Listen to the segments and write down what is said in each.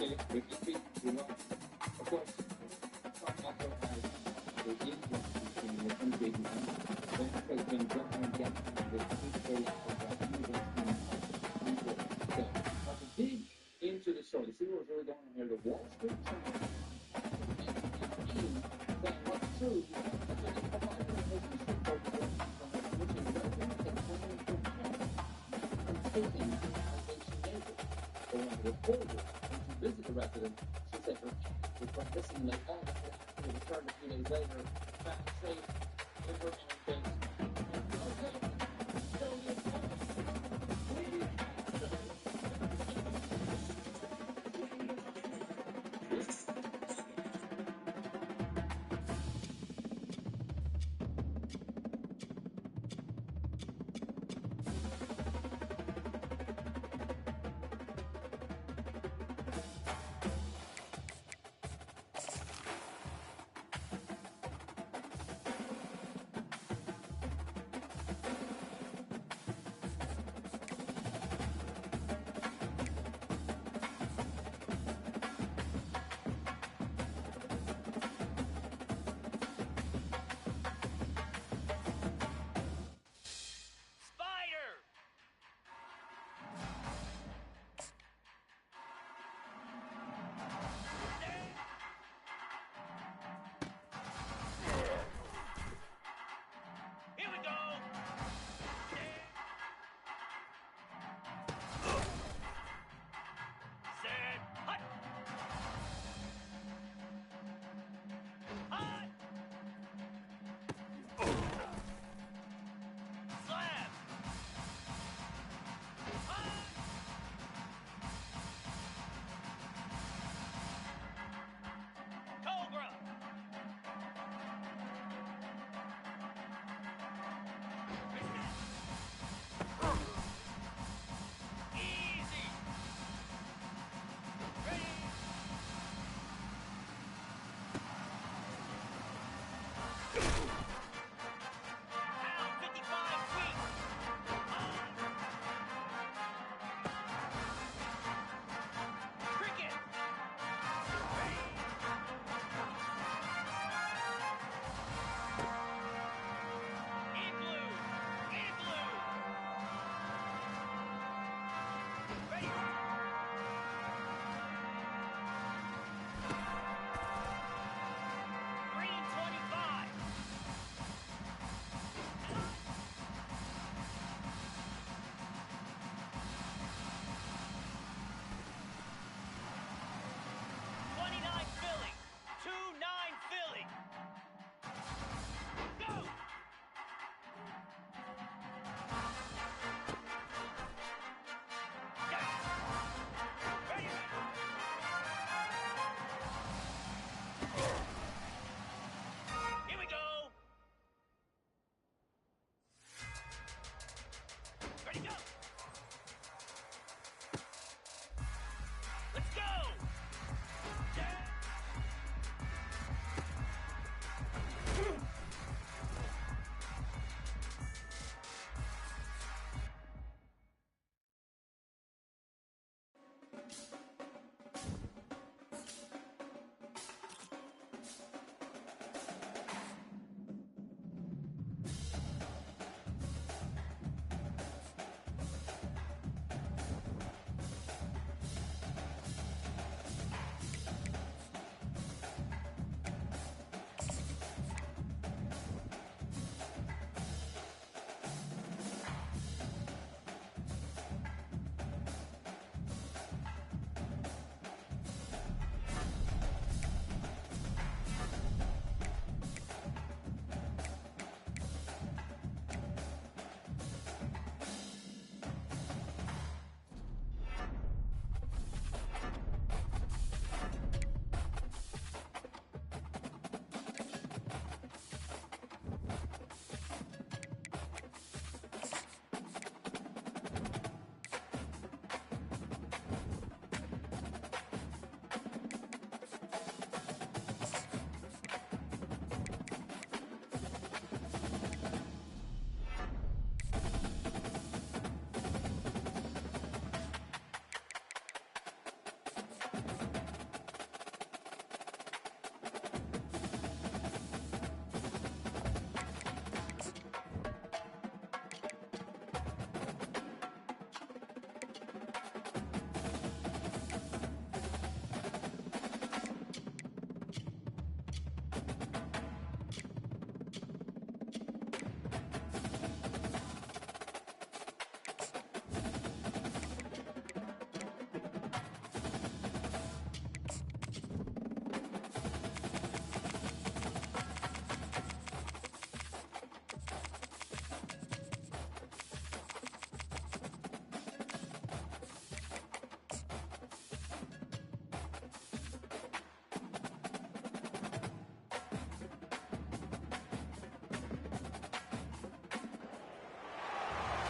Okay, with your feet, you know. Of course, some also has the influence between the country and when has been jumping and getting the feet of that movement in so, but to dig into the soil, you see what's really going on here? The Wall Street Journal saying what's true, that's what they come out with a history program which is representing 20% from taking Haitian neighbors. So when the reporter went to visit the resident, she said her cat was went missing late August and actually returned a few days later, found safe in her own base. Okay, so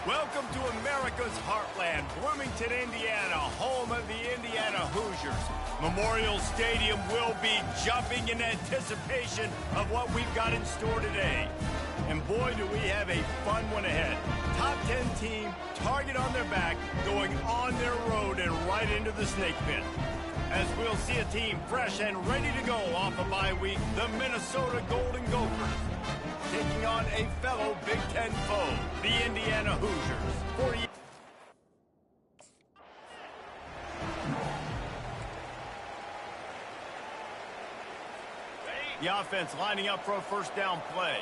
Welcome to America's heartland, Bloomington, Indiana, home of the Indiana Hoosiers. Memorial Stadium will be jumping in anticipation of what we've got in store today. And boy, do we have a fun one ahead. Top 10 team, target on their back, going on their road and right into the snake pit. As we'll see a team fresh and ready to go off a bye week, the Minnesota Golden Gophers, taking on a fellow Big Ten foe, the Indiana Hoosiers. The offense lining up for a first down play.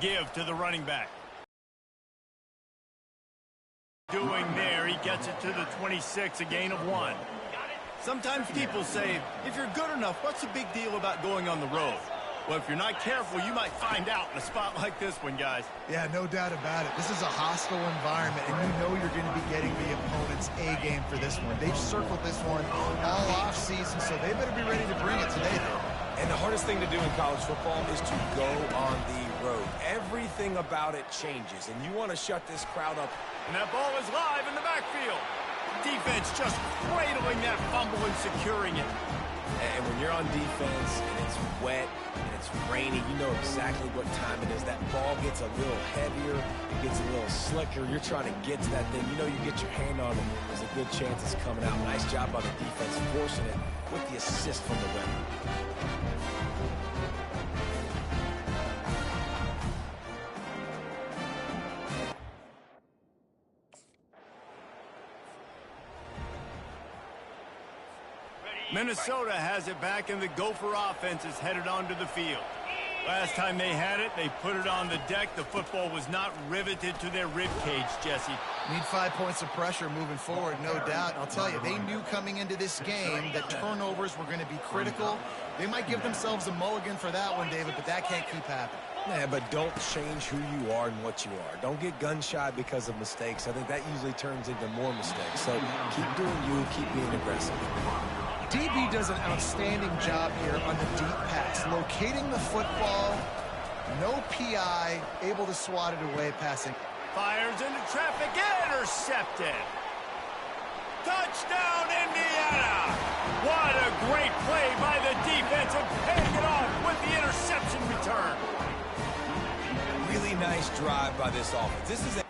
Give to the running back. Doing there, he gets it to the 26, a gain of 1. Sometimes people say, if you're good enough, what's the big deal about going on the road? Well, if you're not careful, you might find out in a spot like this one, guys. Yeah, no doubt about it. This is a hostile environment, and you know you're going to be getting the opponent's A game for this one. They've circled this one all off season, so they better be ready to bring it today, though. And the hardest thing to do in college football is to go on the road. Everything about it changes, and you want to shut this crowd up. And that ball is live in the backfield. Defense just cradling that fumble and securing it. And when you're on defense and it's wet and it's rainy, you know exactly what time it is. That ball gets a little heavier, it gets a little slicker. You're trying to get to that thing. You know you get your hand on it, there's a good chance it's coming out. Nice job by the defense forcing it with the assist from the runner. Minnesota has it back, and the Gopher offense is headed onto the field. Last time they had it, they put it on the deck. The football was not riveted to their rib cage, Jesse. Need 5 points of pressure moving forward, no doubt. And I'll tell you, they knew coming into this game that turnovers were going to be critical. They might give themselves a mulligan for that one, David, but that can't keep happening. Yeah, but don't change who you are and what you are. Don't get gun-shy because of mistakes. I think that usually turns into more mistakes. So keep doing you, keep being aggressive. DB does an outstanding job here on the deep pass, locating the football, no PI, able to swat it away passing. Fires into traffic, intercepted. Touchdown, Indiana! What a great play by the defense and paying it off with the interception return. Really nice drive by this offense. This is a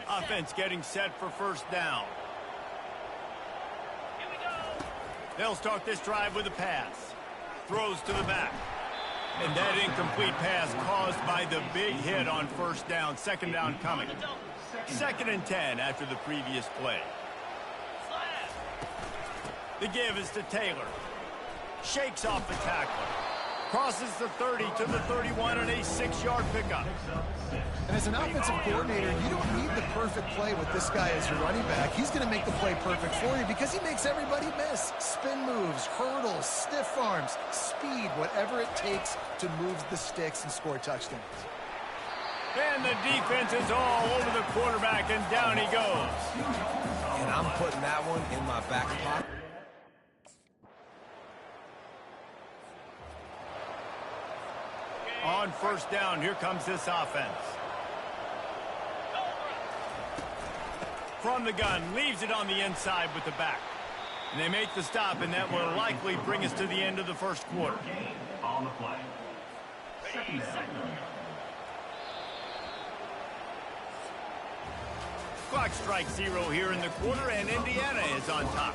offense getting set for first down. They'll start this drive with a pass. Throws to the back. And that incomplete pass caused by the big hit on first down. Second down coming. 2nd and 10 after the previous play. The give is to Taylor. Shakes off the tackler. Crosses the 30 to the 31 and a 6-yard pickup. And as an offensive coordinator, you don't need the perfect play with this guy as your running back. He's going to make the play perfect for you because he makes everybody miss. Spin moves, hurdles, stiff arms, speed, whatever it takes to move the sticks and score touchdowns. And the defense is all over the quarterback, and down he goes. And I'm putting that one in my back pocket. On first down, here comes this offense. From the gun, leaves it on the inside with the back. And they make the stop, and that will likely bring us to the end of the first quarter. On the play. Second down. Clock strikes 0 here in the quarter, and Indiana is on top.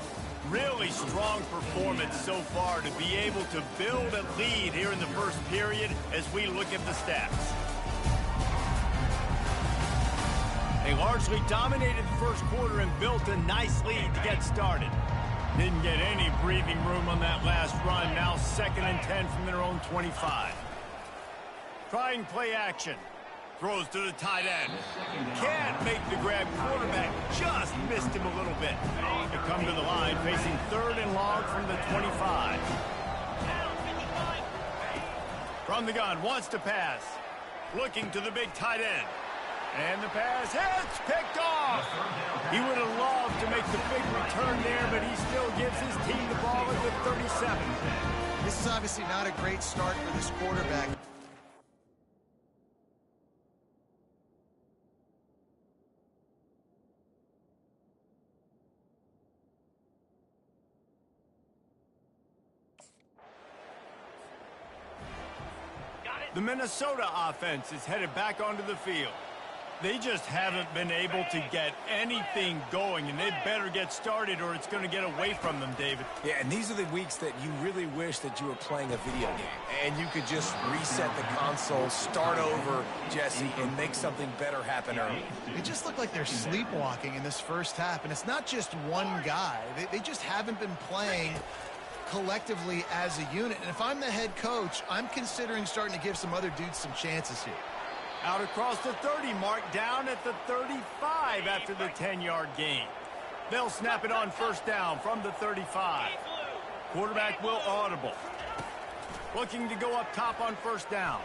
Really strong performance so far to be able to build a lead here in the first period as we look at the stats. They largely dominated the first quarter and built a nice lead to get started. Didn't get any breathing room on that last run. Now 2nd and 10 from their own 25. Trying play action. Throws to the tight end. Can't make the grab. Quarterback just missed him a little bit. To come to the line, facing 3rd and long from the 25. From the gun, wants to pass. Looking to the big tight end. And the pass hits, picked off. He would have loved to make the big return there, but he still gives his team the ball at the 37. This is obviously not a great start for this quarterback. The Minnesota offense is headed back onto the field. They just haven't been able to get anything going, and they better get started or it's going to get away from them, David. Yeah, and these are the weeks that you really wish that you were playing a video game and you could just reset the console, start over, Jesse, and make something better happen early. They just look like they're sleepwalking in this first half, and it's not just one guy. They just haven't been playing collectively as a unit. And if I'm the head coach, I'm considering starting to give some other dudes some chances here. Out across the 30 mark, down at the 35 after the 10-yard gain. They'll snap it on first down from the 35. Quarterback will audible. Looking to go up top on first down.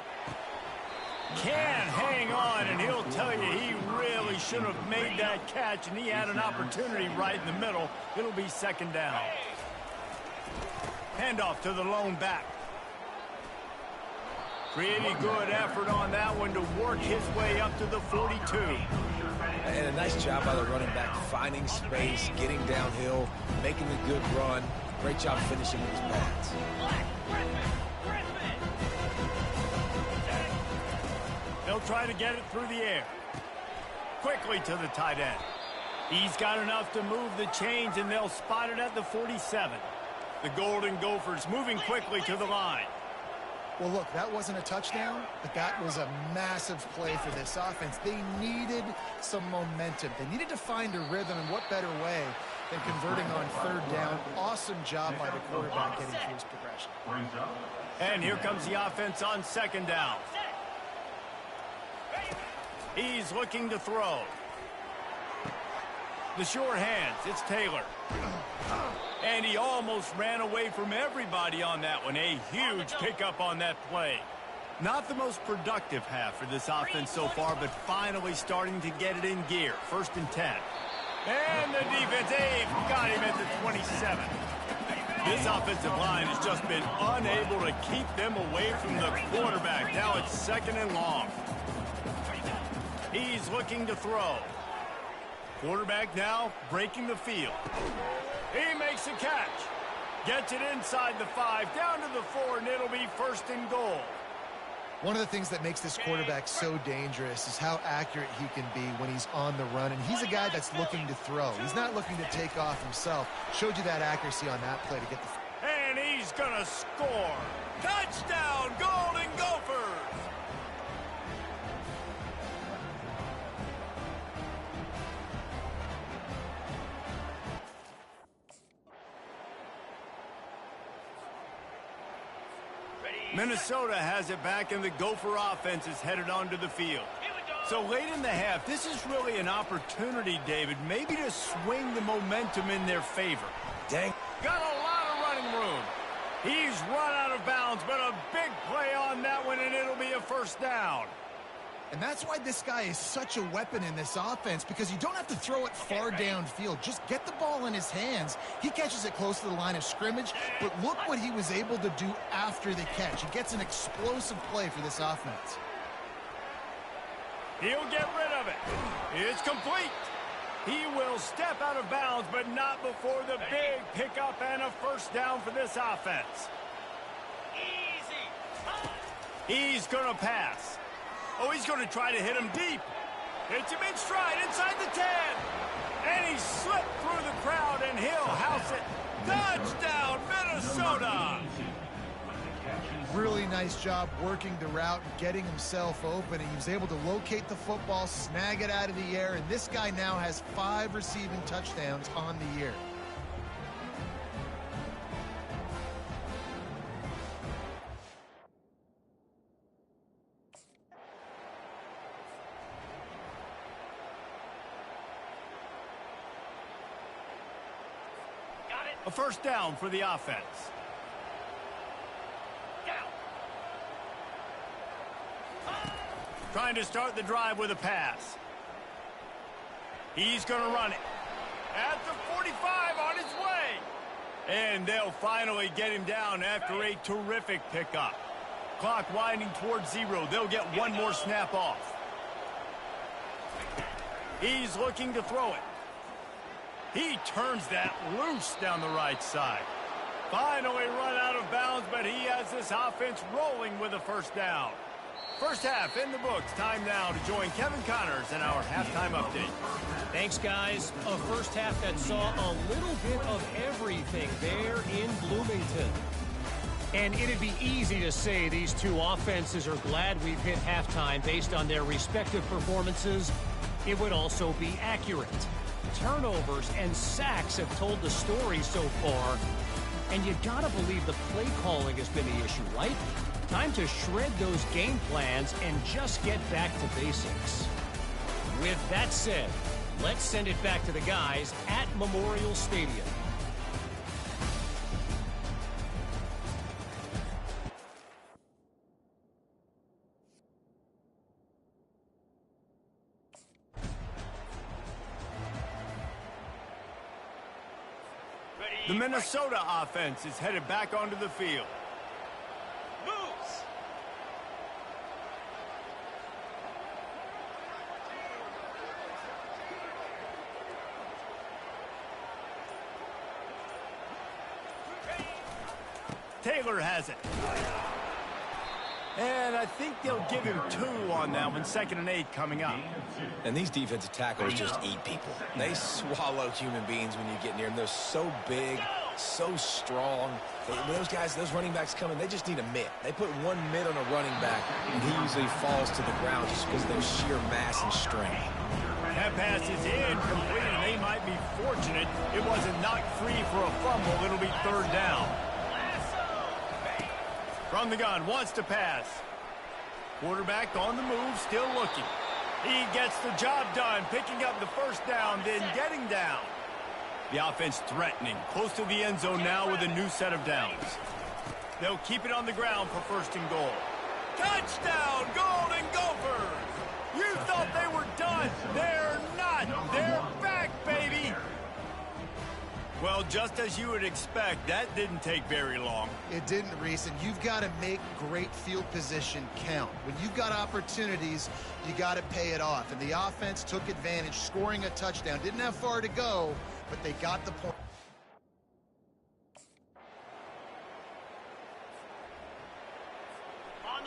Can hang on, and he'll tell you he really should have made that catch, and he had an opportunity right in the middle. It'll be second down. Handoff to the lone back. Pretty good effort on that one to work his way up to the 42. And a nice job by the running back, finding space, getting downhill, making a good run. Great job finishing with his pads. They'll try to get it through the air. Quickly to the tight end. He's got enough to move the chains, and they'll spot it at the 47. The Golden Gophers moving quickly to the line. Well, look, that wasn't a touchdown, but that was a massive play for this offense. They needed some momentum. They needed to find a rhythm, and what better way than converting on third down. Awesome job by the quarterback getting through his progression. And here comes the offense on second down. He's looking to throw. The sure hands, it's Taylor. And he almost ran away from everybody on that one. A huge pickup on that play. Not the most productive half for this offense so far, but finally starting to get it in gear. First and 10. And the defense, got him at the 27. This offensive line has just been unable to keep them away from the quarterback. Now it's second and long. He's looking to throw. Quarterback now breaking the field. He makes a catch. Gets it inside the 5, down to the 4, and it'll be first and goal. One of the things that makes this quarterback so dangerous is how accurate he can be when he's on the run. And he's a guy that's looking to throw. He's not looking to take off himself. Showed you that accuracy on that play to get the... And he's going to score. Touchdown, Golden Gophers! Minnesota has it back, and the Gopher offense is headed onto the field. So late in the half, this is really an opportunity, David, maybe to swing the momentum in their favor. Dang. Got a lot of running room. He's run out of bounds, but a big play on that one, and it'll be a first down. And that's why this guy is such a weapon in this offense, because you don't have to throw it far downfield. Just get the ball in his hands. He catches it close to the line of scrimmage, but look what he was able to do after the catch. He gets an explosive play for this offense. He'll get rid of it. It's complete. He will step out of bounds, but not before the big pickup and a first down for this offense. He's going to pass. Oh, he's going to try to hit him deep. Hits him in stride inside the 10. And he slipped through the crowd, and he'll house it. Touchdown, Minnesota! Really nice job working the route, getting himself open, and he was able to locate the football, snag it out of the air, and this guy now has 5 receiving touchdowns on the year. A first down for the offense. Trying to start the drive with a pass. He's going to run it. At the 45 on his way. And they'll finally get him down after a terrific pickup. Clock winding towards 0. They'll get one more snap off. He's looking to throw it. He turns that loose down the right side. Finally run out of bounds, but he has this offense rolling with a first down. First half in the books. Time now to join Kevin Connors in our halftime update. Thanks, guys. A first half that saw a little bit of everything there in Bloomington. And it'd be easy to say these two offenses are glad we've hit halftime based on their respective performances. It would also be accurate. Turnovers and sacks have told the story so far. And you gotta believe the play calling has been the issue, right? Time to shred those game plans and just get back to basics. With that said, let's send it back to the guys at Memorial Stadium. The Minnesota offense is headed back onto the field. Moves. Taylor has it. And I think they'll give him 2 on that one. 2nd and 8 coming up. And these defensive tackles just eat people. They swallow human beings when you get near them. They're so big, so strong. Those guys, those running backs coming, they just need a mitt. They put one mitt on a running back, and he usually falls to the ground just because of their sheer mass and strength. That pass is incomplete, and they might be fortunate it wasn't knocked free for a fumble. It'll be 3rd down. From the gun, wants to pass. Quarterback on the move, still looking. He gets the job done, picking up the first down, then getting down. The offense threatening, close to the end zone now with a new set of downs. They'll keep it on the ground for 1st and goal. Touchdown, Golden Gophers! You thought they were done. They're not. They're back, baby. Well, just as you would expect, that didn't take very long. It didn't, Reese, and you've got to make great field position count. When you've got opportunities, you got to pay it off. And the offense took advantage, scoring a touchdown. Didn't have far to go, but they got the point.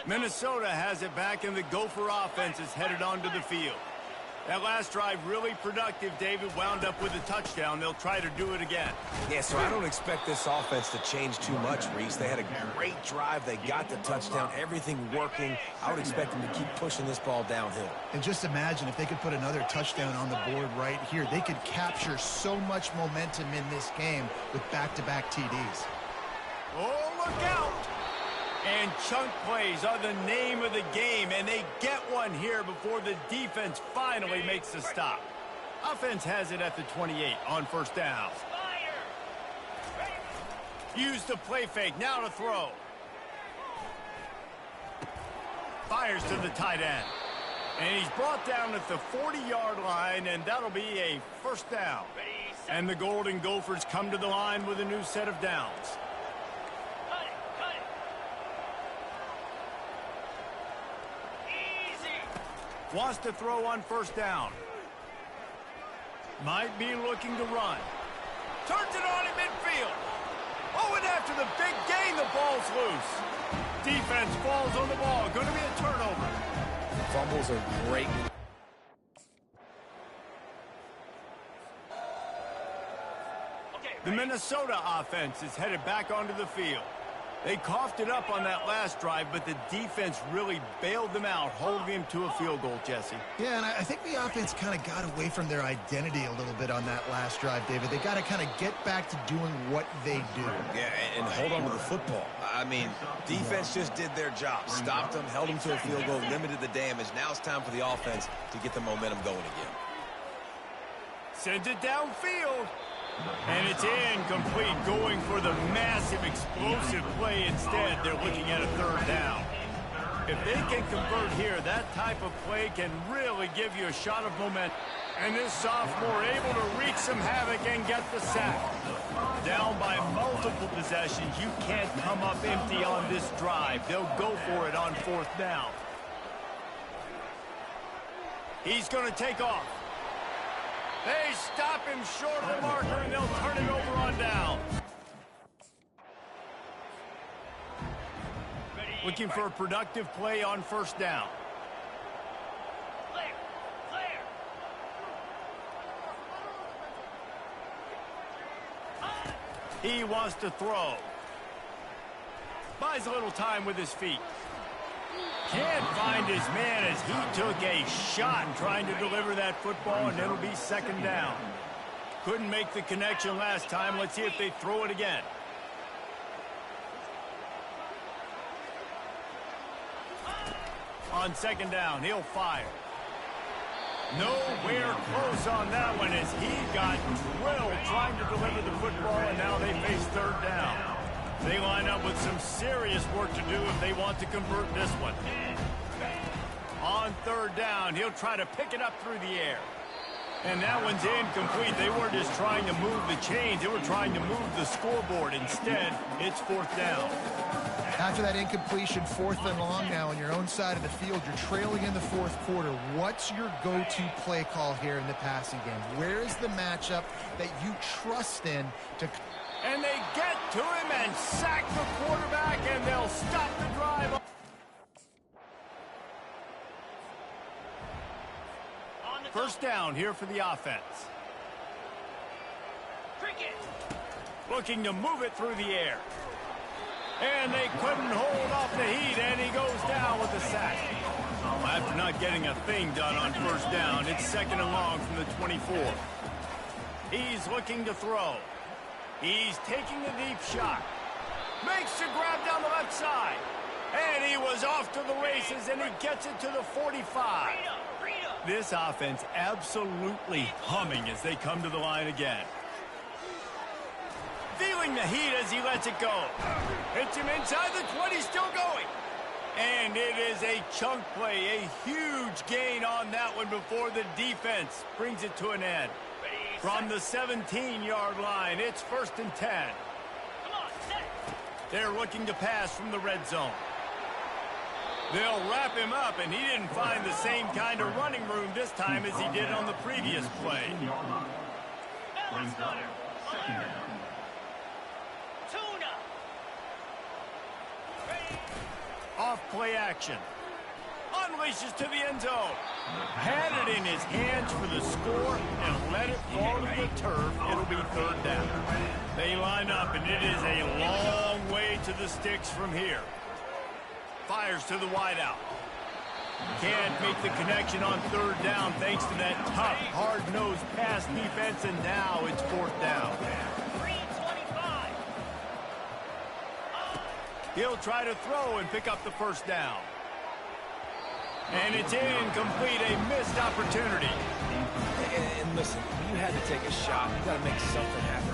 Minnesota has it back, and the Gopher offense is headed onto the field. That last drive really productive. David wound up with a touchdown. They'll try to do it again. Yeah, so I don't expect this offense to change too much, Reese. They had a great drive. They got the touchdown. Everything working. I would expect them to keep pushing this ball downhill. And just imagine if they could put another touchdown on the board right here. They could capture so much momentum in this game with back-to-back TDs. Oh, look out! And chunk plays are the name of the game, and they get one here before the defense finally makes the stop. Offense has it at the 28 on 1st down. Use the play fake, now to throw. Fires to the tight end. And he's brought down at the 40-yard line, and that'll be a 1st down. And the Golden Gophers come to the line with a new set of downs. Wants to throw on 1st down. Might be looking to run. Turns it on in midfield. Oh, and after the big gain, the ball's loose. Defense falls on the ball. Going to be a turnover. Fumbles are great. The Minnesota offense is headed back onto the field. They coughed it up on that last drive, but the defense really bailed them out, holding them to a field goal, Jesse. Yeah, and I think the offense kind of got away from their identity a little bit on that last drive, David. They got to kind of get back to doing what they do. Yeah, and hold on to the football. I mean, defense just did their job. Stopped them, held them to a field goal, limited the damage. Now it's time for the offense to get the momentum going again. Sends it downfield. And it's incomplete, going for the massive explosive play instead. They're looking at a 3rd down. If they can convert here, that type of play can really give you a shot of momentum. And this sophomore able to wreak some havoc and get the sack. Down by multiple possessions, you can't come up empty on this drive. They'll go for it on 4th down. He's going to take off. They stop him short of the marker, and they'll turn it over on down. Looking for a productive play on 1st down. He wants to throw. Buys a little time with his feet. Can't find his man as he took a shot trying to deliver that football, and it'll be 2nd down. Couldn't make the connection last time. Let's see if they throw it again. On 2nd down, he'll fire. Nowhere close on that one as he got drilled trying to deliver the football, and now they face 3rd down. They line up with some serious work to do if they want to convert this one. On 3rd down, he'll try to pick it up through the air. And that one's incomplete. They weren't just trying to move the chains. They were trying to move the scoreboard. Instead, it's 4th down. After that incompletion, 4th and long now on your own side of the field, you're trailing in the 4th quarter. What's your go-to play call here in the passing game? Where is the matchup that you trust in to... And they get to him and sack the quarterback, and they'll stop the drive. 1st down here for the offense. Looking to move it through the air. And they couldn't hold off the heat, and he goes down with the sack. After not getting a thing done on 1st down, it's 2nd and long from the 24. He's looking to throw. He's taking a deep shot. Makes the grab down the left side. And he was off to the races, and he gets it to the 45. This offense absolutely humming as they come to the line again. Feeling the heat as he lets it go. Hits him inside the 20, still going. And it is a chunk play, a huge gain on that one before the defense brings it to an end. From the 17-yard line, it's 1st and 10. They're looking to pass from the red zone. They'll wrap him up, and he didn't find the same kind of running room this time as he did on the previous play. Off play action. Unleashes to the end zone. Had it in his hands for the score and let it fall to the turf. It'll be 3rd down. They line up, and it is a long way to the sticks from here. Fires to the wideout. Can't make the connection on 3rd down thanks to that tough, hard-nosed pass defense, and now it's 4th down. He'll try to throw and pick up the 1st down. And it's incomplete, a missed opportunity. And listen, you had to take a shot. You got to make something happen.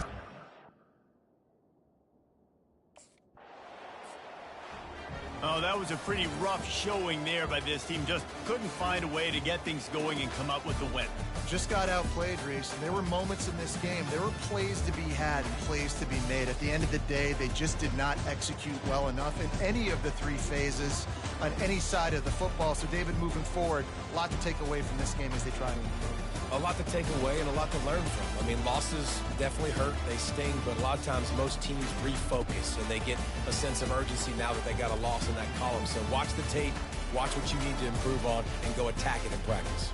Oh, that was a pretty rough showing there by this team. Just couldn't find a way to get things going and come up with the win. Just got outplayed, Reese. And there were moments in this game. There were plays to be had and plays to be made. At the end of the day, they just did not execute well enough in any of the 3 phases on any side of the football. So, David, moving forward, a lot to take away from this game as they try to improve. A lot to take away and a lot to learn from. I mean, losses definitely hurt. They sting, but a lot of times most teams refocus and they get a sense of urgency now that they got a loss in that column. So watch the tape, watch what you need to improve on, and go attack it in practice.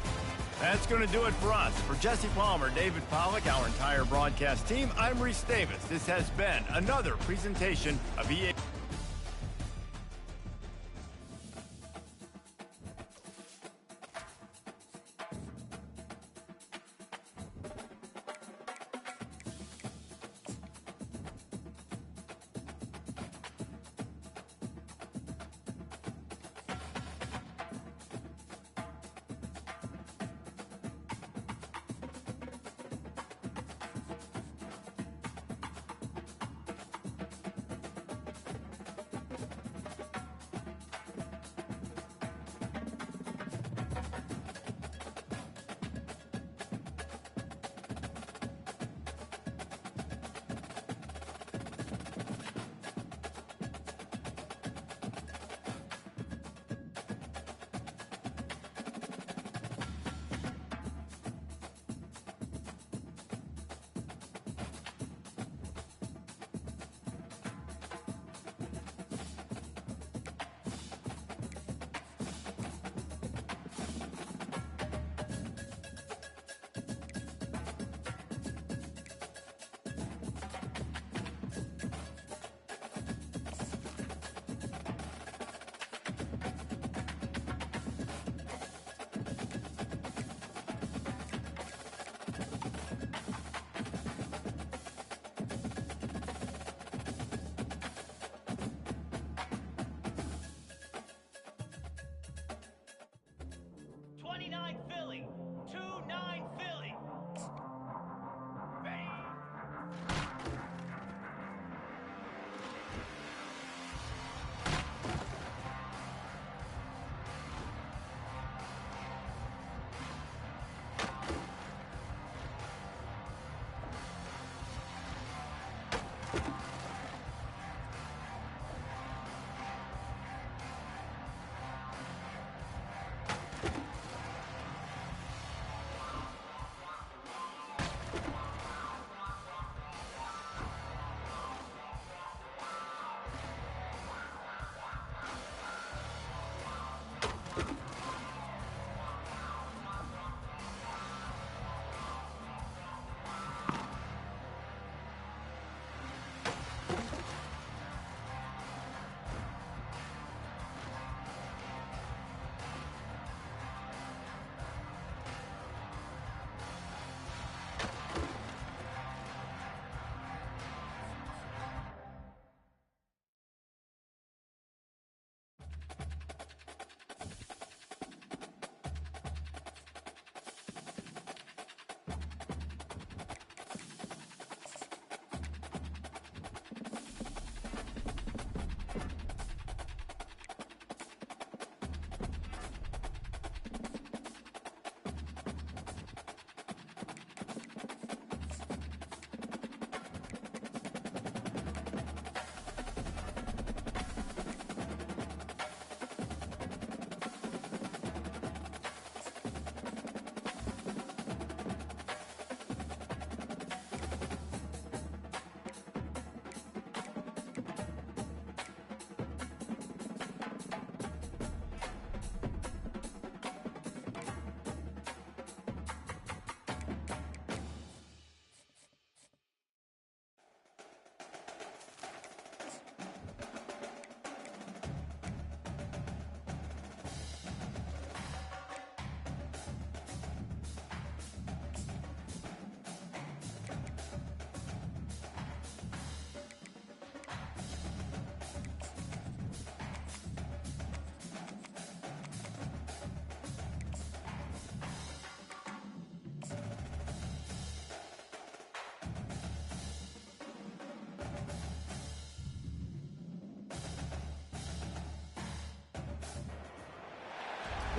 That's going to do it for us. For Jesse Palmer, David Pollack, our entire broadcast team, I'm Reese Davis. This has been another presentation of EA.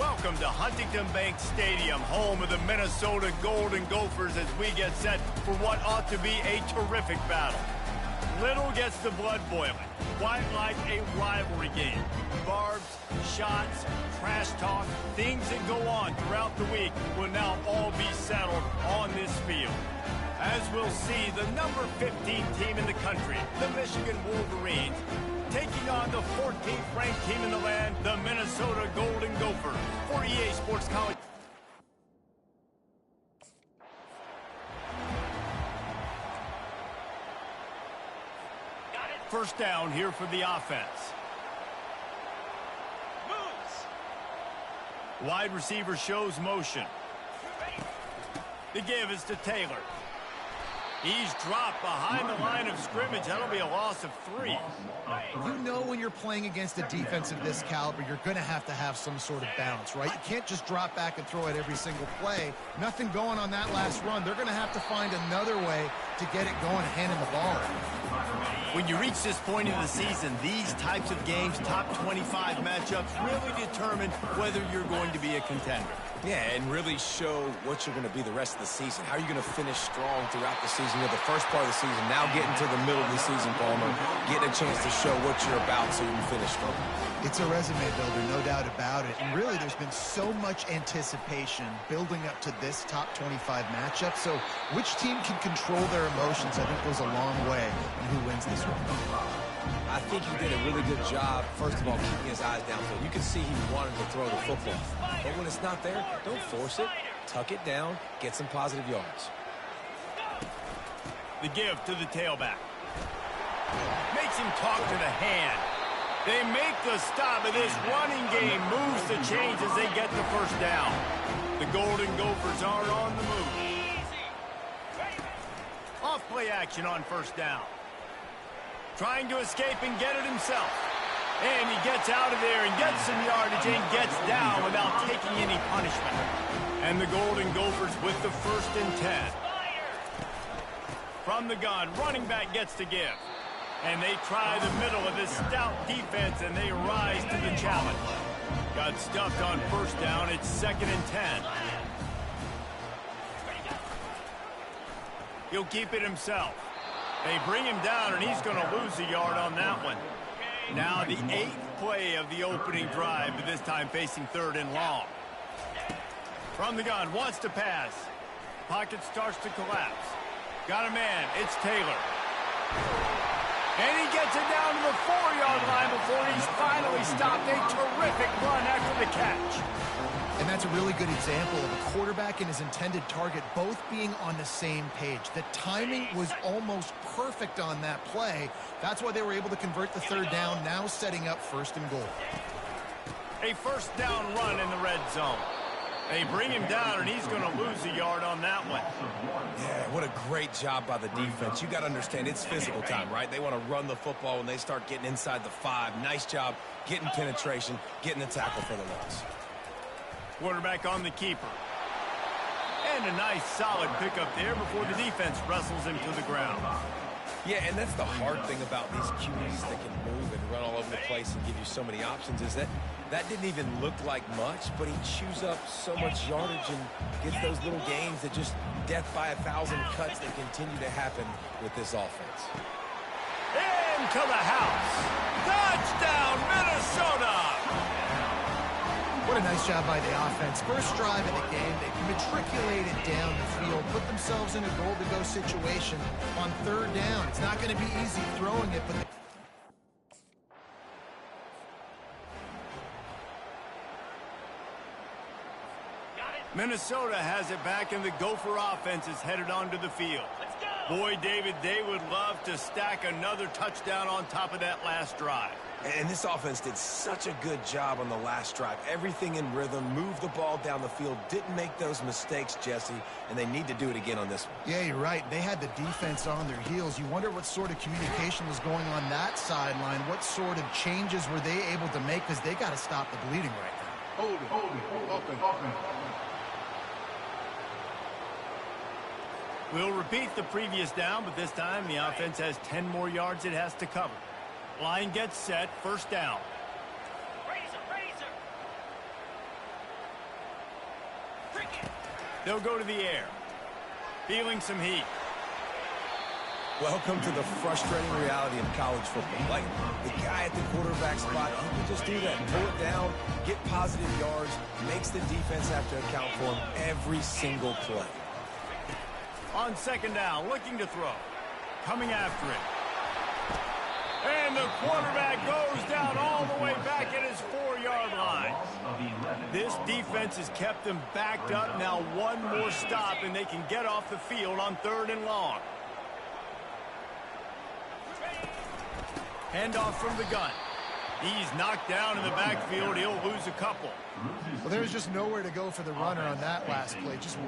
Welcome to Huntington Bank Stadium, home of the Minnesota Golden Gophers, as we get set for what ought to be a terrific battle. Little gets the blood boiling, quite like a rivalry game. Barbs, shots, trash talk, things that go on throughout the week will now all be settled on this field. As we'll see, the number 15 team in the country, the Michigan Wolverines, taking on the 14th ranked team in the land, the Minnesota Golden Gophers. For EA Sports College. First down here for the offense. Moves. Wide receiver shows motion. The give is to Taylor. He's dropped behind the line of scrimmage. That'll be a loss of 3. You know when you're playing against a defense of this caliber, you're going to have some sort of balance, right? You can't just drop back and throw it every single play. Nothing going on that last run. They're going to have to find another way to get it going, handing the ball. When you reach this point in the season, these types of games, top 25 matchups, really determine whether you're going to be a contender. Yeah, and really show what you're going to be the rest of the season. How are you going to finish strong throughout the season? You know, the first part of the season, now getting to the middle of the season, Palmer, getting a chance to show what you're about so you can finish strong. It's a resume builder, no doubt about it. And really, there's been so much anticipation building up to this top 25 matchup. So which team can control their emotions, I think, goes a long way in who wins this one. I think he did a really good job, first of all, keeping his eyes downfield. You can see he wanted to throw the football. But when it's not there, don't force it. Tuck it down, get some positive yards. The give to the tailback. Makes him talk to the hand. They make the stop, and this running game moves the chains as they get the first down. The Golden Gophers are on the move. Off play action on first down. Trying to escape and get it himself. And he gets out of there and gets some yardage and gets down without taking any punishment. And the Golden Gophers with the 1st and 10. From the gun, running back gets to give. And they try the middle of this stout defense, and they rise to the challenge. Got stuffed on first down. It's 2nd and 10. He'll keep it himself. They bring him down, and he's going to lose a yard on that one. Now the 8th play of the opening drive, but this time facing 3rd and long. From the gun, wants to pass. Pocket starts to collapse. Got a man. It's Taylor. And he gets it down to the 4-yard line before he's finally stopped. A terrific run after the catch. And that's a really good example of a quarterback and his intended target both being on the same page. The timing was almost perfect on that play. That's why they were able to convert the 3rd down, now setting up 1st and goal. A first down run in the red zone. They bring him down, and he's going to lose a yard on that one. Yeah, what a great job by the defense. You got to understand, it's physical time, right? They want to run the football when they start getting inside the 5. Nice job getting penetration, getting the tackle for the loss. Quarterback on the keeper. And a nice solid pickup there before the defense wrestles him to the ground. Yeah, and that's the hard thing about these QBs that can move and run all over the place and give you so many options is that didn't even look like much, but he chews up so much yardage and gets those little gains that just death by 1,000 cuts that continue to happen with this offense. Into the house. Touchdown, Minnesota! What a nice job by the offense. First drive of the game, they matriculated down the field, put themselves in a goal-to-go situation on 3rd down. It's not going to be easy throwing it, but Minnesota has it back, and the Gopher offense is headed onto the field. Boy, David, they would love to stack another touchdown on top of that last drive. And this offense did such a good job on the last drive. Everything in rhythm, moved the ball down the field, didn't make those mistakes, Jesse, and they need to do it again on this one. yeah, you're right. They had the defense on their heels. You wonder what sort of communication was going on that sideline. What sort of changes were they able to make, because they got to stop the bleeding right now. Hold it. Open. We'll repeat the previous down, but this time the offense has 10 more yards it has to cover. Line gets set, first down. They'll go to the air. Feeling some heat. Welcome to the frustrating reality of college football. Like, the guy at the quarterback spot, he can just do that. Pull it down, get positive yards, makes the defense have to account for him every single play. On second down, looking to throw. Coming after it. And the quarterback goes down all the way back at his 4-yard line. This defense has kept them backed up. Now one more stop, and they can get off the field on 3rd and long. Handoff from the gun. He's knocked down in the backfield. He'll lose a couple. Well, there's just nowhere to go for the runner on that last play. Just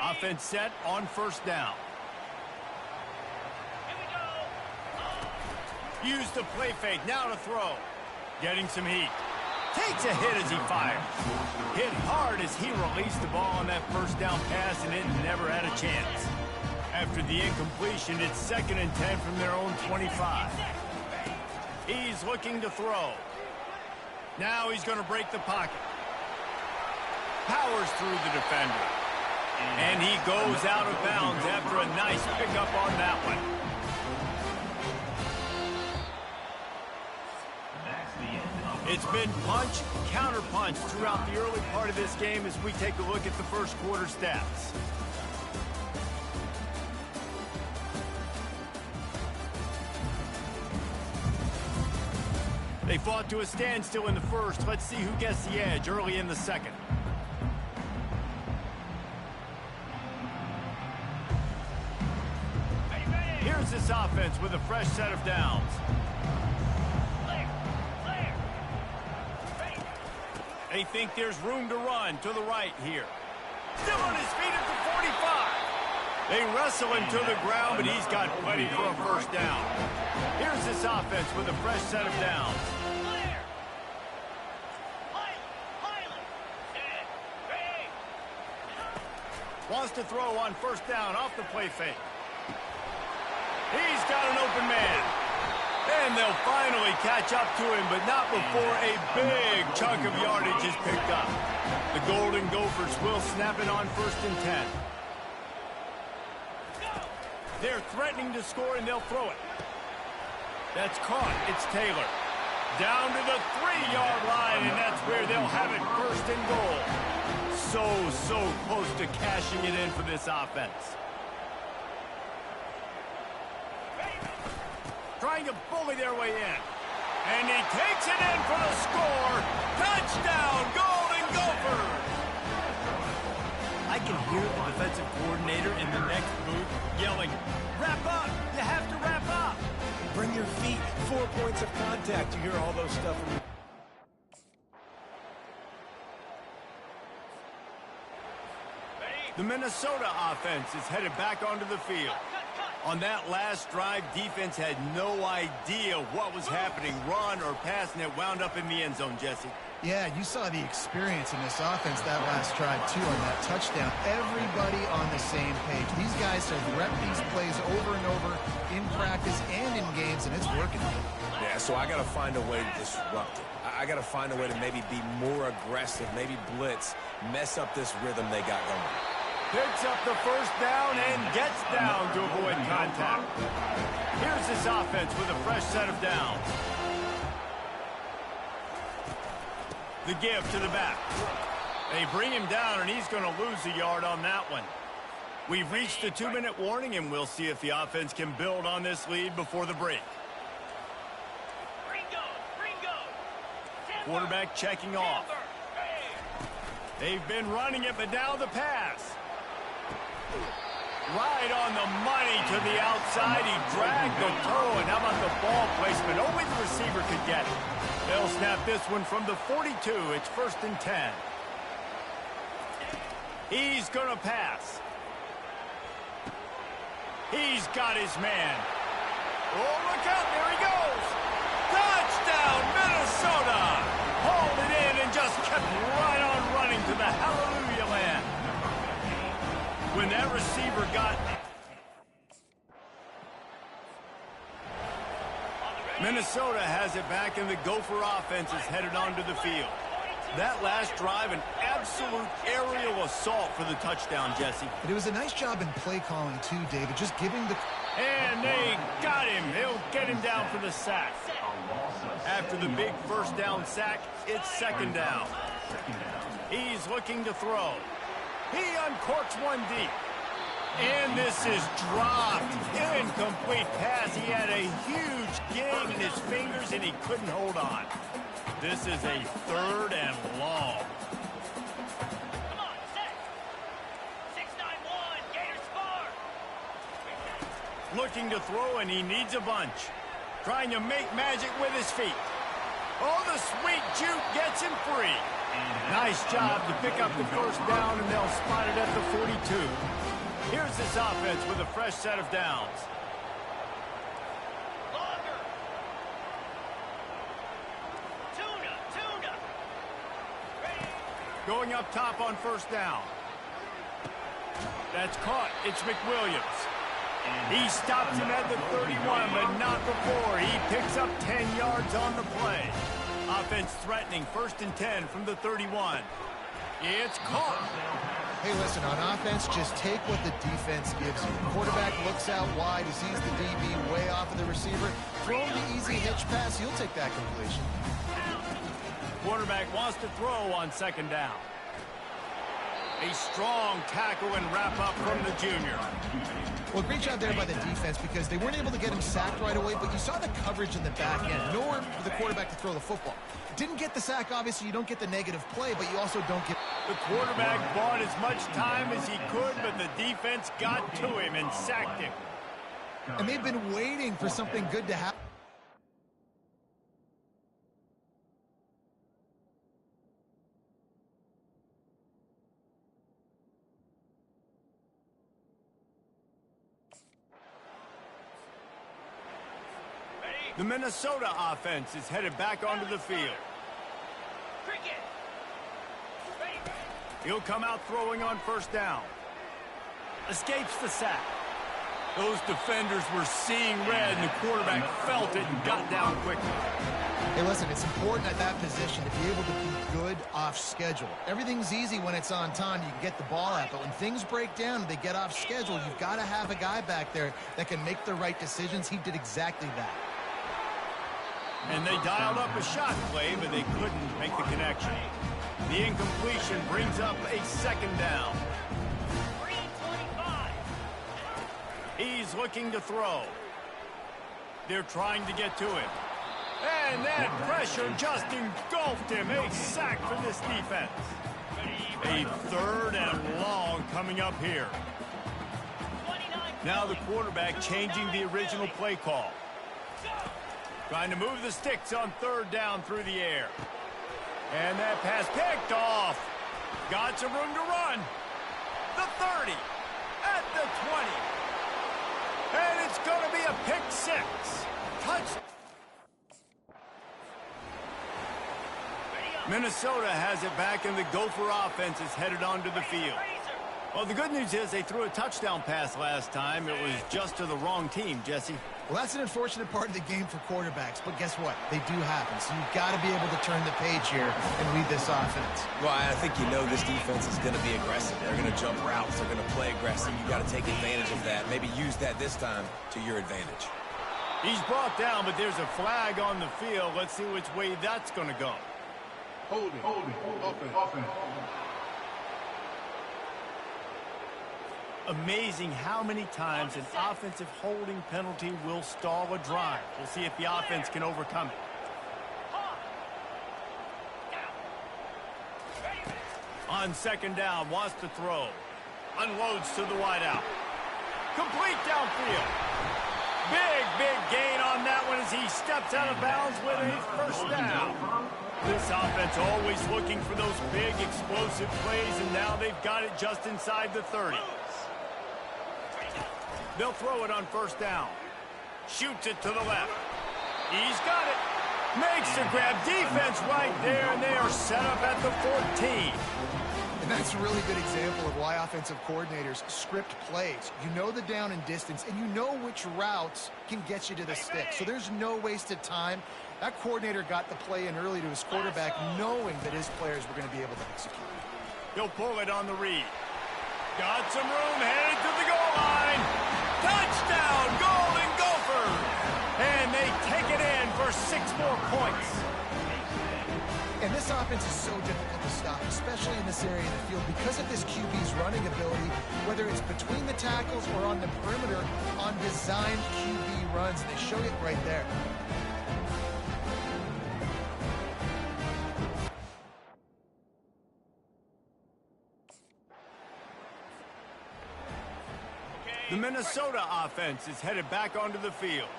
offense set on 1st down. Use the play fake. Now to throw. Getting some heat. Takes a hit as he fires. Hit hard as he released the ball on that 1st down pass, and it never had a chance. After the incompletion, it's 2nd and 10 from their own 25. He's looking to throw. Now he's going to break the pocket. Powers through the defender. And he goes out of bounds after a nice pickup on that one. It's been punch, counter-punch throughout the early part of this game as we take a look at the 1st quarter stats. They fought to a standstill in the 1st. Let's see who gets the edge early in the 2nd. Here's this offense with a fresh set of downs. They think there's room to run to the right here. Still on his feet at the 45. They wrestle him to the ground, but he's got plenty for a 1st down. Here's this offense with a fresh set of downs. Wants to throw on 1st down off the play fake. He's got an open man. And they'll finally catch up to him, but not before a big chunk of yardage is picked up. The Golden Gophers will snap it on 1st and 10. They're threatening to score, and they'll throw it. That's caught. It's Taylor. Down to the 3-yard line, and that's where they'll have it 1st and goal. So close to cashing it in for this offense. Trying to bully their way in. And he takes it in for the score. Touchdown, Golden Gophers! I can hear the defensive coordinator in the next booth yelling, "Wrap up! You have to wrap up!" Bring your feet, 4 points of contact. You hear all those stuff. The Minnesota offense is headed back onto the field. On that last drive, defense had no idea what was happening, run or pass, and it wound up in the end zone, Jesse. Yeah, you saw the experience in this offense that last drive, too, on that touchdown. Everybody on the same page. These guys have repped these plays over and over in practice and in games, and it's working. Yeah, so I got to find a way to disrupt it. I got to find a way to maybe be more aggressive, maybe blitz, mess up this rhythm they got going. Picks up the 1st down and gets down to avoid contact. Here's this offense with a fresh set of downs. The give to the back. They bring him down, and he's going to lose a yard on that one. We've reached the 2-minute warning, and we'll see if the offense can build on this lead before the break. Quarterback checking off. They've been running it, but now the pass. Right on the money to the outside. He dragged the toe, and how about the ball placement? Only the receiver could get it. They'll snap this one from the 42. It's 1st and 10. He's going to pass. He's got his man. Oh, look out. There he goes. Touchdown, Minnesota. Hauled it in and just kept right on running to the hallelujah land. When that receiver got... Minnesota has it back, and the Gopher offense is headed onto the field. That last drive, an absolute aerial assault for the touchdown, Jesse. But it was a nice job in play calling, too, David, just giving the... And they got him. They'll get him down for the sack. After the big first down sack, it's second down. He's looking to throw. He uncorks one deep. And this is dropped. Incomplete pass. He had a huge gain in his fingers, and he couldn't hold on. This is a third and long. Come on, set. 6-9-1, Gators score. Looking to throw, and he needs a bunch. Trying to make magic with his feet. Oh, the sweet juke gets him free. Nice job to pick up the first down, and they'll spot it at the 42. Here's this offense with a fresh set of downs. Longer. Tuna. Ready. Going up top on first down. That's caught. It's McWilliams. He stops him at the 31, but not before. He picks up 10 yards on the play. Offense threatening, 1st and 10 from the 31. It's caught. Hey, listen, on offense, just take what the defense gives you. Quarterback looks out wide, he sees the DB way off of the receiver. Throw him the easy hitch pass, he'll take that completion. Quarterback wants to throw on second down. A strong tackle and wrap up from the junior. Well, great job there by the defense because they weren't able to get him sacked right away, but you saw the coverage in the back end. Nowhere for the quarterback to throw the football. Didn't get the sack, obviously, you don't get the negative play, but you also don't get... The quarterback bought as much time as he could, but the defense got to him and sacked him. And they've been waiting for something good to happen. The Minnesota offense is headed back onto the field. Cricket. Ready. He'll come out throwing on first down. Escapes the sack. Those defenders were seeing red, and the quarterback felt it and got down quickly. Hey, listen, it's important at that position to be able to be good off schedule. Everything's easy when it's on time. You can get the ball out, but when things break down and they get off schedule, you've got to have a guy back there that can make the right decisions. He did exactly that. And they dialed up a shot play, but they couldn't make the connection. The incompletion brings up a second down. 3:25. He's looking to throw. They're trying to get to him. And that pressure just engulfed him. A sack for this defense. A third and long coming up here. 29. Now the quarterback changing the original play call. Trying to move the sticks on third down through the air. And that pass picked off. Got some room to run. The 30. At the 20. And it's going to be a pick six. Touch. Minnesota has it back, and the Gopher offense is headed onto the field. Well, the good news is they threw a touchdown pass last time. It was just to the wrong team, Jesse. Well, that's an unfortunate part of the game for quarterbacks, but guess what? They do happen, so you've got to be able to turn the page here and read this offense. Well, I think you know this defense is going to be aggressive. They're going to jump routes. They're going to play aggressive. You've got to take advantage of that. Maybe use that this time to your advantage. He's brought down, but there's a flag on the field. Let's see which way that's going to go. Holding. Offense. Amazing how many times an offensive holding penalty will stall a drive. We'll see if the offense can overcome it. On second down, wants to throw. Unloads to the wideout. Complete downfield. Big gain on that one as he steps out of bounds with a first down. This offense always looking for those big explosive plays, and now they've got it just inside the 30. They'll throw it on first down. Shoots it to the left. He's got it. Makes the grab. Defense right there, and they are set up at the 14. And That's a really good example of why offensive coordinators script plays. You know the down and distance, and you know which routes can get you to the stick. So there's no wasted time. That coordinator got the play in early to his quarterback, knowing that his players were going to be able to execute. He'll pull it on the read. Got some room, headed to the goal line. Touchdown, Golden Gophers! And they take it in for 6 more points. And this offense is so difficult to stop, especially in this area of the field, because of this QB's running ability, whether it's between the tackles or on the perimeter on designed QB runs. They show it right there. The Minnesota offense is headed back onto the field.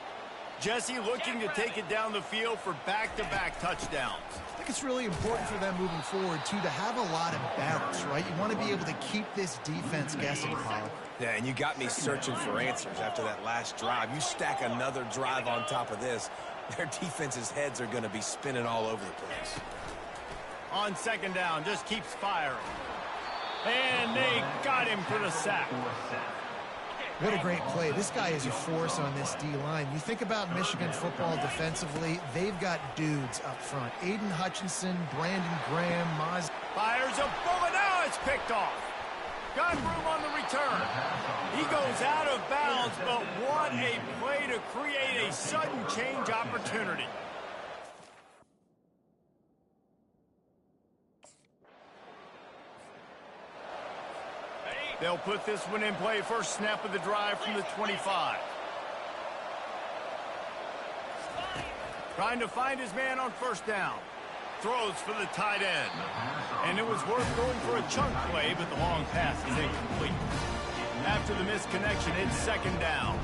Jesse looking to take it down the field for back-to-back touchdowns. I think it's really important for them moving forward, too, to have a lot of bounce, right? You want to be able to keep this defense guessing, Paul. Yeah, and you got me searching for answers after that last drive. You stack another drive on top of this, their defense's heads are going to be spinning all over the place. On second down, just keeps firing. And they got him for the sack. What a great play. This guy is a force on this D-line. You think about Michigan football defensively, they've got dudes up front. Aiden Hutchinson, Brandon Graham, Maz. Fires a bullet. Now it's picked off. Got room on the return. He goes out of bounds, but what a play to create a sudden change opportunity. They'll put this one in play. First snap of the drive from the 25. Trying to find his man on first down. Throws for the tight end. And it was worth going for a chunk play, but the long pass is incomplete. After the misconnection, it's second down.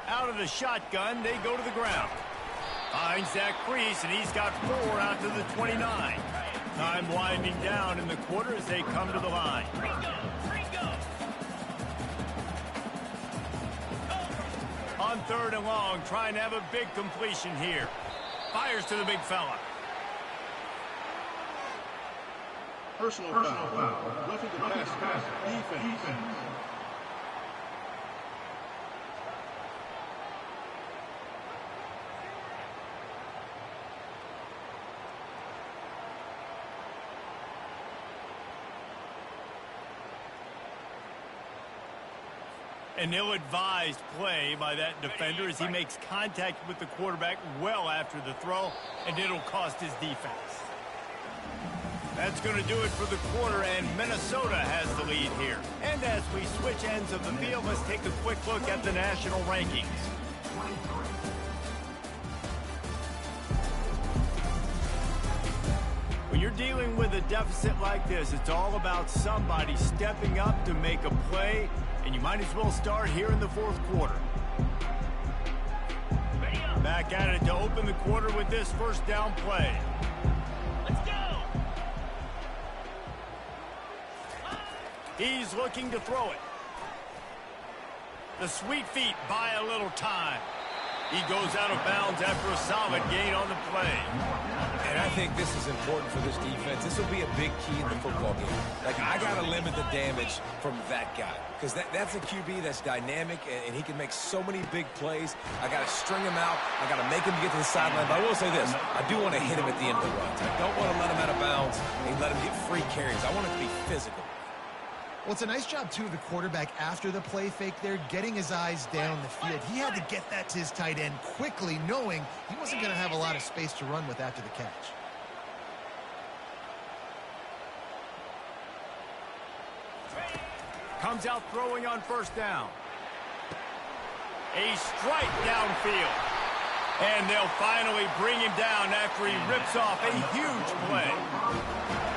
Out of the shotgun, they go to the ground. Finds that crease, and he's got 4 out to the 29. Time winding down in the quarter as they come to the line. On third and long, trying to have a big completion here. Fires to the big fella. Personal foul. Roughing the pass. Defense. An ill-advised play by that defender as he makes contact with the quarterback well after the throw, and it'll cost his defense. That's going to do it for the quarter, and Minnesota has the lead here. And as we switch ends of the field, let's take a quick look at the national rankings. When you're dealing with a deficit like this, it's all about somebody stepping up to make a play, and you might as well start here in the fourth quarter. Back at it to open the quarter with this first down play. Let's go! He's looking to throw it. The sweet feet buy a little time. He goes out of bounds after a solid gain on the play. And I think this is important for this defense. This will be a big key in the football game. Like, I got to limit the damage from that guy. Because that's a QB that's dynamic, and he can make so many big plays. I got to string him out. I got to make him get to the sideline. But I will say this. I do want to hit him at the end of the runs. I don't want to let him out of bounds and let him get free carries. I want it to be physical. Well, it's a nice job, too, of the quarterback after the play fake there, getting his eyes down the field. He had to get that to his tight end quickly, knowing he wasn't going to have a lot of space to run with after the catch. Comes out throwing on first down. A strike downfield. And they'll finally bring him down after he rips off a huge play.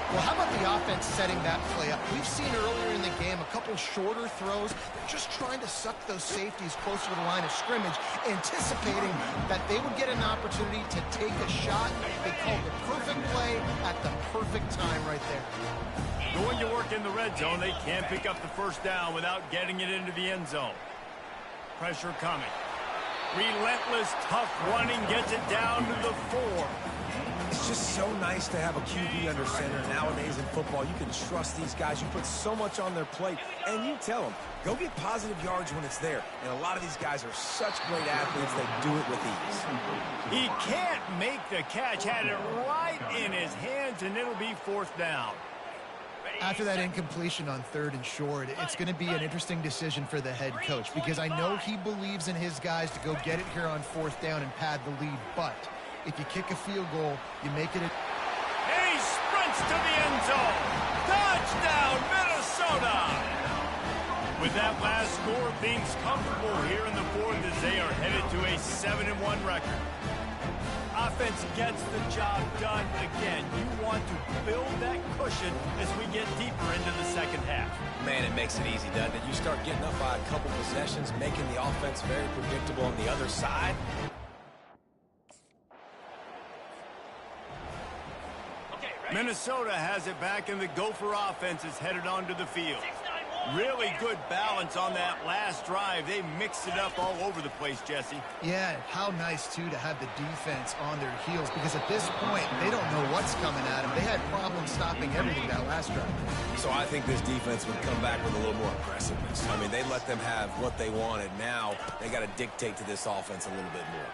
Well, how about the offense setting that play up? We've seen earlier in the game a couple shorter throws. They're just trying to suck those safeties closer to the line of scrimmage, anticipating that they would get an opportunity to take a shot. They called the perfect play at the perfect time right there. Going to work in the red zone, they can't pick up the first down without getting it into the end zone. Pressure coming. Relentless, tough running gets it down to the 4. It's just so nice to have a QB under center. Nowadays in football, you can trust these guys. You put so much on their plate, and you tell them, go get positive yards when it's there. And a lot of these guys are such great athletes, they do it with ease. He can't make the catch. Had it right in his hands, and it'll be 4th down. After that incompletion on 3rd and short, it's going to be an interesting decision for the head coach because I know he believes in his guys to go get it here on 4th down and pad the lead, but if you kick a field goal, you make it a... And he sprints to the end zone. Touchdown, Minnesota! With that last score, things comfortable here in the 4th as they are headed to a 7-1 record. Offense gets the job done. Again, you want to build that cushion as we get deeper into the second half. Man, it makes it easy, doesn't it? You start getting up by a couple possessions, making the offense very predictable on the other side. Minnesota has it back, and the Gopher offense is headed onto the field. Really good balance on that last drive. They mixed it up all over the place, Jesse. Yeah, how nice, too, to have the defense on their heels because at this point, they don't know what's coming at them. They had problems stopping everything that last drive. So I think this defense would come back with a little more aggressiveness. I mean, they let them have what they wanted. Now they got to dictate to this offense a little bit more.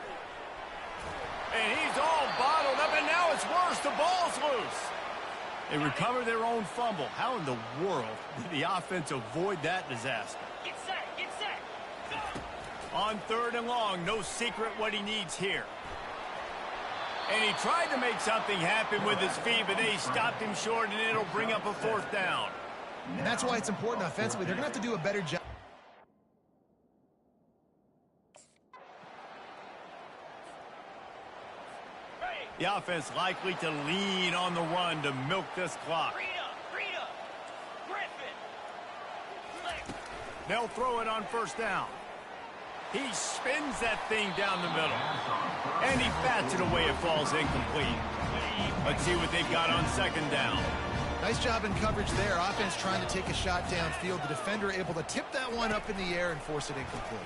And he's all bottled up, and now it's worse. The ball's loose. They recover their own fumble. How in the world did the offense avoid that disaster? Get set, get set. Go. On 3rd and long, no secret what he needs here. And he tried to make something happen with his feet, but they stopped him short, and it'll bring up a 4th down. And that's why it's important offensively. They're going to have to do a better job. The offense likely to lean on the run to milk this clock. Rita, Griffin. They'll throw it on 1st down. He spins that thing down the middle. And he bats it away. It falls incomplete. Let's see what they've got on 2nd down. Nice job in coverage there. Offense trying to take a shot downfield. The defender able to tip that one up in the air and force it incomplete.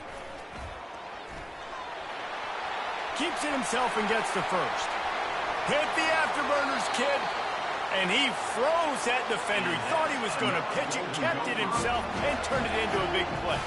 Keeps it himself and gets to 1st. Hit the afterburners, kid. And he froze that defender. He thought he was going to pitch it, kept it himself, and turned it into a big play.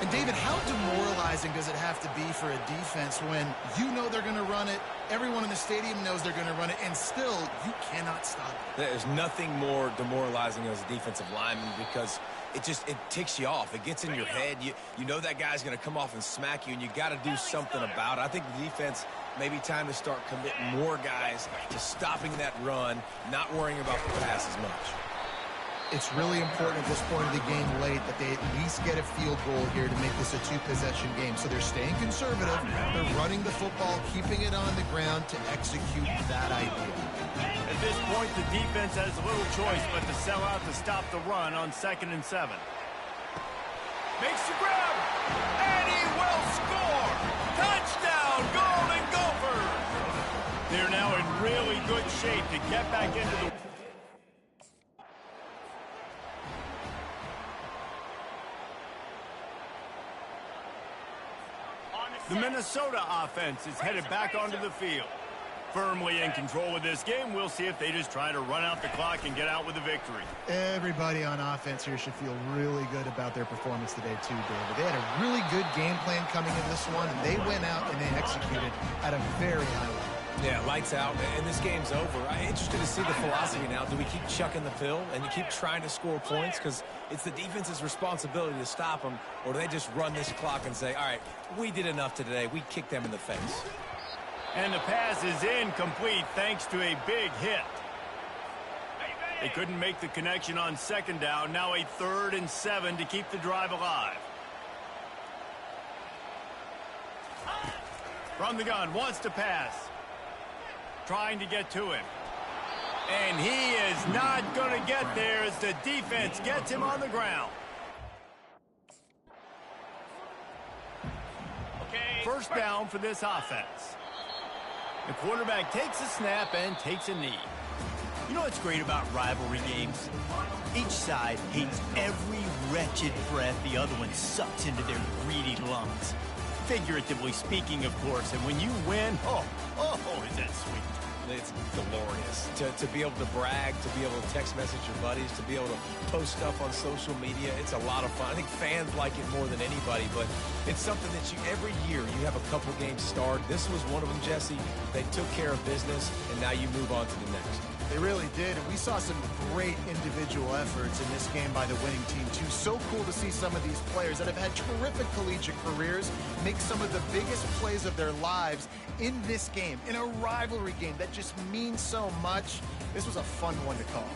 And, David, how demoralizing does it have to be for a defense when you know they're going to run it, everyone in the stadium knows they're going to run it, and still you cannot stop it? There's nothing more demoralizing as a defensive lineman because it ticks you off. It gets in your head. You know that guy's going to come off and smack you, and you got to do something about it. I think the defense maybe time to start committing more guys to stopping that run, not worrying about the pass as much. It's really important at this point of the game late that they at least get a field goal here to make this a 2-possession game. So they're staying conservative. They're running the football, keeping it on the ground to execute that idea. At this point, the defense has little choice but to sell out to stop the run on 2nd and 7. Makes the grab, and he will score! Touchdown, Golden Gophers! They're now in really good shape to get back into the... The Minnesota offense is headed back onto the field. Firmly in control of this game. We'll see if they just try to run out the clock and get out with a victory. Everybody on offense here should feel really good about their performance today too, David. They had a really good game plan coming in this one, and they went out and they executed at a very high level. Yeah, lights out, and this game's over. I'm interested to see the philosophy now. Do we keep chucking the pill and you keep trying to score points because it's the defense's responsibility to stop them, or do they just run this clock and say, all right, we did enough today. We kicked them in the face. And the pass is incomplete thanks to a big hit. They couldn't make the connection on 2nd down. Now a 3rd and 7 to keep the drive alive. From the gun, wants to pass. Trying to get to him. And he is not going to get there as the defense gets him on the ground. Okay. 1st down for this offense. The quarterback takes a snap and takes a knee. You know what's great about rivalry games? Each side hates every wretched breath the other one sucks into their greedy lungs. Figuratively speaking, of course. And when you win, oh, is that sweet. It's glorious to be able to brag, to be able to text message your buddies, to be able to post stuff on social media. It's a lot of fun. I think fans like it more than anybody, but it's something that every year you have a couple games starred. This was one of them, Jesse. They took care of business, and now you move on to the next. They really did, and we saw some great individual efforts in this game by the winning team, too. So cool to see some of these players that have had terrific collegiate careers make some of the biggest plays of their lives in this game, in a rivalry game that just means so much. This was a fun one to call.